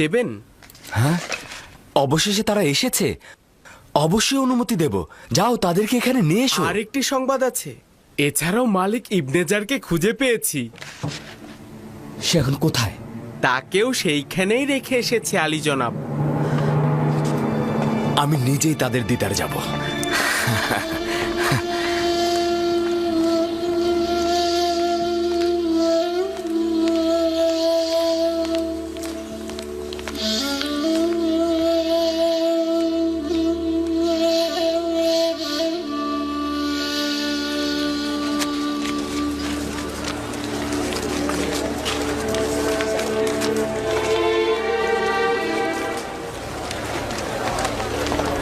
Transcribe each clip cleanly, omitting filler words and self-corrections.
দেবেন? হ্যাঁ, অবশেষে তারা এসেছে। অবশ্যই অনুমতি দেব। যাও, তাদেরকে এখানে নিয়ে এসো। আরেকটি সংবাদ আছে, এছাড়াও মালিক ইবনেজারকে খুঁজে পেয়েছি। সে এখন কোথায়? তাকেও সেইখানেই রেখে এসেছে আলী জনাব। আমি নিজেই তাদের দিদার যাব।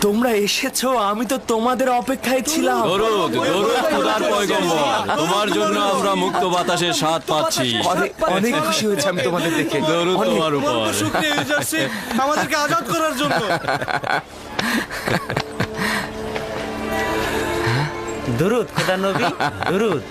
তোমরা এসেছো, আমি তো তোমাদের অপেক্ষায় ছিলাম। দরুদ দরুদ খোদার পয়গম্বর, তোমার জন্য আমরা মুক্ত বাতাসের স্বাদ পাচ্ছি। অনেক খুশি হয়েছে আমি তোমাদের দেখে। দরুদ তোমার উপর। শুকরিয়া ইউজারশিপ, আমাদেরকে আজাদ করার জন্য। দুরুদ খোদা নবী, দুরুদ।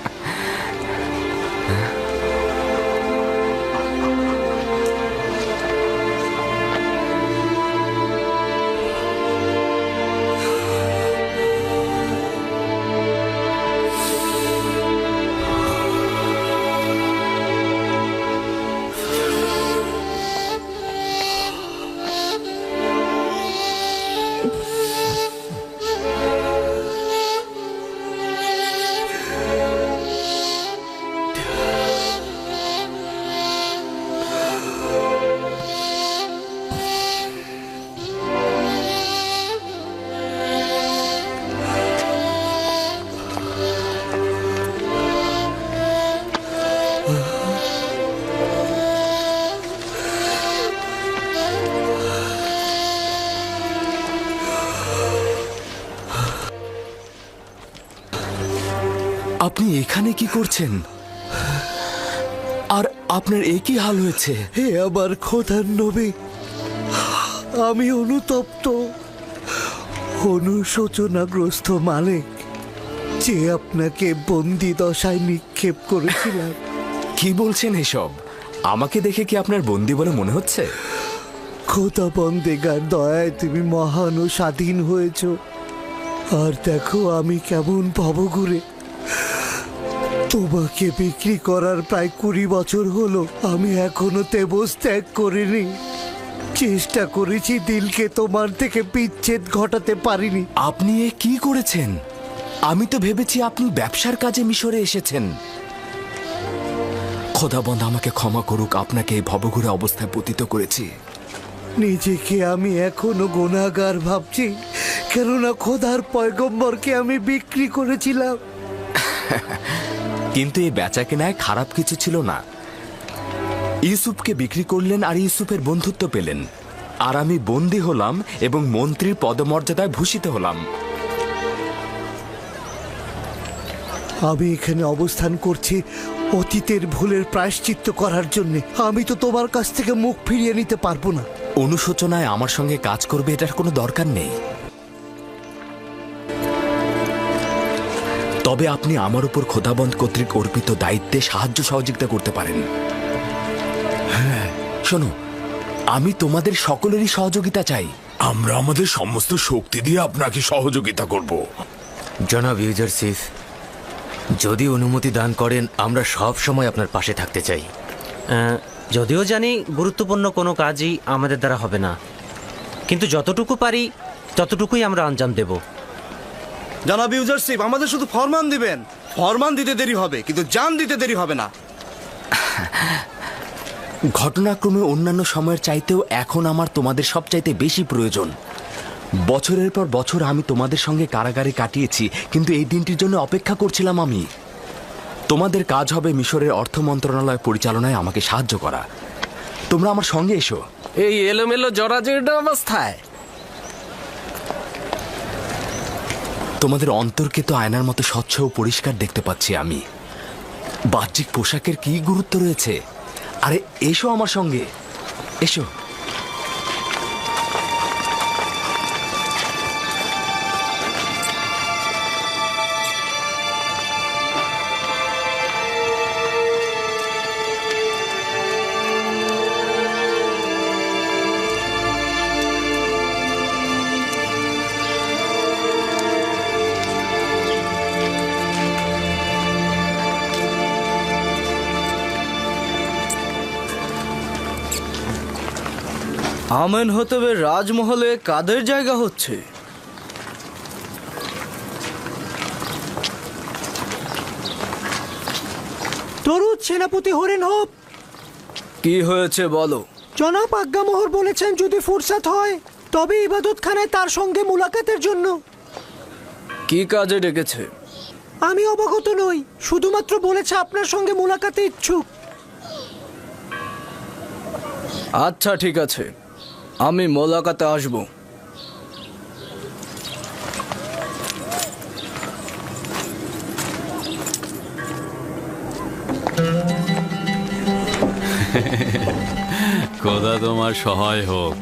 আপনি এখানে কি করছেন? আর আপনার একই হাল হয়েছে। হে আমার খোদার নবী, আমি অনুতপ্ত, অনুশোচনাগ্রস্ত মালিক, যে আপনাকে বন্দি দশায় নিক্ষেপ করেছিলাম। কি বলছেন এসব? আমাকে দেখে কি আপনার বন্দি বলে মনে হচ্ছে? খোদা বন্দেগার দয়ায় তুমি মহান ও স্বাধীন হয়েছ। আর দেখো আমি কেমন ভবঘুরে। তোমাকে বিক্রি করার প্রায় 20 বছর হলো, আমি এখনো তেবস ত্যাগ করিনি। চেষ্টা করেছি দিলকে তোমার থেকে বিচ্ছেদ ঘটাতে পারিনি। আপনি এ কি করেছেন? আমি তো ভেবেছি আপনি ব্যবসার কাজে মিশরে এসেছেন। খোদাবন্ধ আমাকে ক্ষমা করুক, আপনাকে এই ভবঘুরে অবস্থায় পতিত করেছি। নিজেকে আমি এখনো গুনাহগার ভাবছি, কেননা খোদার পয়গম্বরকে আমি বিক্রি করেছিলাম। কিন্তু এই বেচাকেনায় খারাপ কিছু ছিল না। ইউসুফকে বিক্রি করলেন আর ইউসুফের বন্ধুত্ব পেলেন, আর আমি বন্দী হলাম এবং মন্ত্রীর পদমর্যাদায় ভূষিত হলাম। আমি এখানে অবস্থান করছি অতীতের ভুলের প্রায়শ্চিত্ত করার জন্য। আমি তো তোমার কাছ থেকে মুখ ফিরিয়ে নিতে পারবো না। অনুশোচনায় আমার সঙ্গে কাজ করবে এটার কোনো দরকার নেই। তবে আপনি আমার উপর খোদাবন্ধ কর্তৃক অর্পিত দায়িত্বে সাহায্য সহযোগিতা করতে পারেন। হ্যাঁ, শোনো, আমি তোমাদের সকলেরই সহযোগিতা চাই। আমরা আমাদের সমস্ত শক্তি দিয়ে আপনাকে সহযোগিতা করব। জনাব ইউজারশিপ, যদি অনুমতি দান করেন আমরা সব সময় আপনার পাশে থাকতে চাই। যদিও জানি গুরুত্বপূর্ণ কোনো কাজই আমাদের দ্বারা হবে না, কিন্তু যতটুকু পারি ততটুকুই আমরা আঞ্জাম দেব। জনাব ইউজারশিপ, আমাদের শুধু ফরমান দিবেন। ফরমান দিতে দেরি হবে, কিন্তু জান দিতে দেরি হবে না। ঘটনাক্রমে অন্যান্য সময়ের চাইতেও এখন আমার তোমাদের সবচাইতে বেশি প্রয়োজন। বছরের পর বছর আমি তোমাদের সঙ্গে কারাগারে কাটিয়েছি, কিন্তু এই দিনটির জন্য অপেক্ষা করছিলাম আমি। তোমাদের কাজ হবে মিশরের অর্থ মন্ত্রণালয় পরিচালনায় আমাকে সাহায্য করা। তোমরা আমার সঙ্গে এসো। এই এলোমেলো জরাজীর্ণ অবস্থায় তোমাদের অন্তরকে তো আয়নার মতো স্বচ্ছ ও পরিষ্কার দেখতে পাচ্ছি আমি। বাহ্যিক পোশাকের কি গুরুত্ব রয়েছে? আরে এসো আমার সঙ্গে, এসো। আমেন হতবের রাজমহলে কাদের জায়গা হচ্ছে? তরুদ সেনাপতি হরেন হোপ। কি হয়েছে বলো? জনাব আজ্ঞামোহর বলেছেন যদি ফুরসাত হয় তবে ইবাদতখানায় তার সঙ্গে মুলাকাতের জন্য। কি কাজে ডেকেছে? আমি অবগত নই, শুধুমাত্র বলেছে আপনার সঙ্গে মুলাকাতে ইচ্ছুক। আচ্ছা ঠিক আছে, আমি মোলাকাতে আসবো। খোদা তোমার সহায় হোক,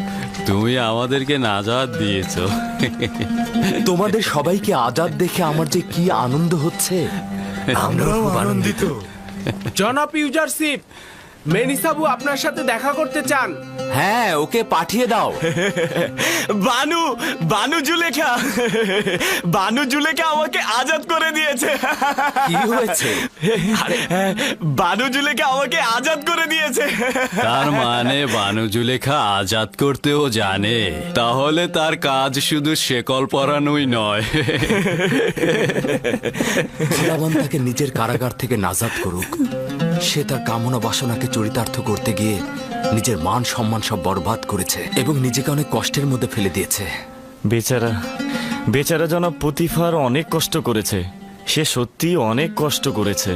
তুমি আমাদেরকে নাজাত দিয়েছো। তোমাদের সবাইকে আজাদ দেখে আমার যে কি আনন্দ হচ্ছে। আমরাও খুব আনন্দিত। জনাব ইউজারশিপ, মেনিসাবু আপনার সাথে দেখা করতে চান। হ্যাঁ, ওকে পাঠিয়ে দাও। বানু জুলেখা আমাকে আজাদ করে দিয়েছে। কি হয়েছে? বানু জুলেখা আমাকে আজাদ করে দিয়েছে। তার মানে বানু জুলেখা আজাদ করতেও জানে, তাহলে তার কাজ শুধু শেকল পরানোই নয়। খোদাবন তাকে নিজের কারাগার থেকে নাজাদ করুক। সে তার কামনা বাসনাকে চরিতার্থ করতে গিয়ে নিজের মান সম্মান সব বরবাদ করেছে এবং নিজেকে অনেক কষ্টের মধ্যে ফেলে দিয়েছে। বেচারা জনাব পুতিফার অনেক কষ্ট করেছে, সে সত্যি অনেক কষ্ট করেছে।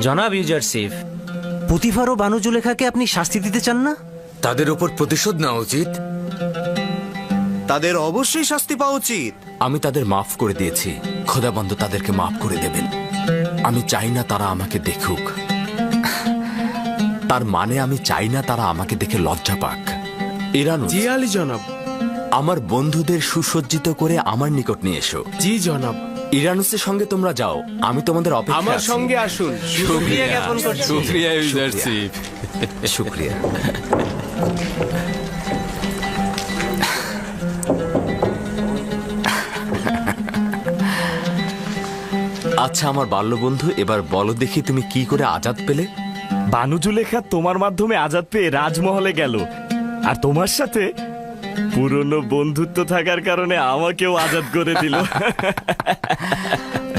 জনাব ইউজারশিপ, পুতিফার ও বানু জুলেখাকে আপনি শাস্তি দিতে চান না? তাদের ওপর প্রতিশোধ নেওয়া উচিত। তাদের অবশ্যই শাস্তি পাওয়া উচিত। আমি তাদের মাফ করে দিয়েছি, খোদাবন্ধ তাদেরকে মাফ করে দেবেন। আমি চাই না তারা আমাকে দেখুক। তার মানে আমি চাই না তারা আমাকে দেখে লজ্জা পাক। ইরানুস, জি আলী জনাব। আমার বন্ধুদের সুসজ্জিত করে আমার নিকট নিয়ে এসো। জি জনাব। ইরানুসের সঙ্গে তোমরা যাও, আমি তোমাদের অপেক্ষায় আমার আছি। সঙ্গে আসুন। শুকরিয়া জ্ঞাপন করছি। শুকরিয়া ইউজারশিপ। শুক্রিয়া। আচ্ছা আমার বাল্যবন্ধু, এবার বলো দেখি তুমি কি করে আজাদ পেলে? বানু জুলেখা তোমার মাধ্যমে আজাদ পেয়ে রাজমহলে গেল, আর তোমার সাথে পুরনো বন্ধুত্ব থাকার কারণে আমাকেও আজাদ করে দিল।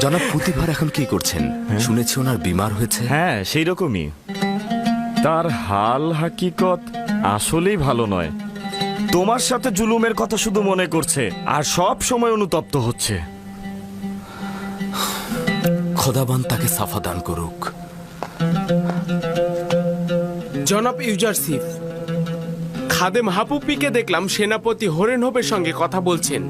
জনাব পুতিফার এখন কি করছেন? শুনেছি ওনার বিমার হয়েছে। হ্যাঁ, সেই রকমই। তার হাল হাকিকত আসলেই ভালো নয়। তোমার সাথে জুলুমের কথা শুধু মনে করছে আর সব সময় অনুতপ্ত হচ্ছে। খোদাবান তাকে সাফা দান করুক। জনাব ইউজারশিপ, খাদেম হাপুপিকে দেখলাম সেনাপতি হরেন হোপের সঙ্গে কথা বলছেন।